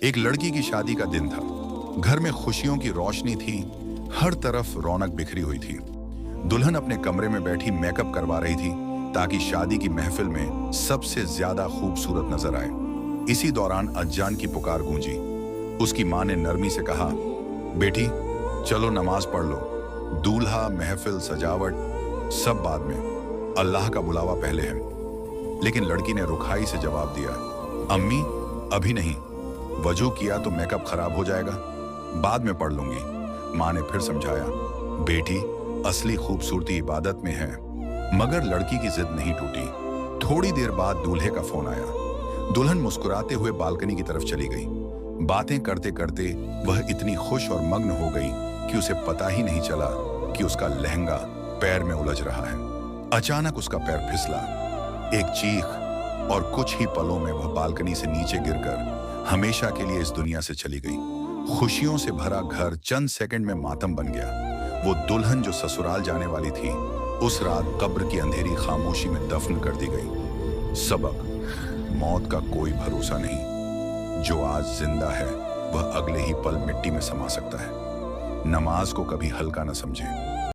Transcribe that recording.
एक लड़की की शादी का दिन था। घर में खुशियों की रोशनी थी। हर तरफ रौनक बिखरी हुई थी। दुल्हन अपने कमरे में बैठी मेकअप करवा रही थी ताकि शादी की महफिल में सबसे ज्यादा खूबसूरत नजर आए। इसी दौरान अज्जान की पुकार गूंजी। उसकी माँ ने नरमी से कहा, बेटी चलो नमाज पढ़ लो। दूल्हा, महफिल, सजावट सब बाद में, अल्लाह का बुलावा पहले है। लेकिन लड़की ने रुखाई से जवाब दिया, अम्मी अभी नहीं, वजू किया तो मेकअप खराब हो जाएगा, बाद में पढ़ लूंगी। माँ ने फिर समझाया, बेटी असली खूबसूरती इबादत में है। मगर लड़की की जिद नहीं टूटी। थोड़ी देर बाद दूल्हे का फोन आया। दुल्हन मुस्कुराते हुए बालकनी की तरफ चली गई। बातें करते करते वह इतनी खुश और मग्न हो गई कि उसे पता ही नहीं चला कि उसका लहंगा पैर में उलझ रहा है। अचानक उसका पैर फिसला। एक चीख, और कुछ ही पलों में वह बालकनी से नीचे गिरकर हमेशा के लिए इस दुनिया से चली गई। खुशियों से भरा घर चंद सेकंड में मातम बन गया। वो दुल्हन जो ससुराल जाने वाली थी, उस रात कब्र की अंधेरी खामोशी में दफन कर दी गई। सबक, मौत का कोई भरोसा नहीं। जो आज जिंदा है वह अगले ही पल मिट्टी में समा सकता है। नमाज को कभी हल्का न समझें।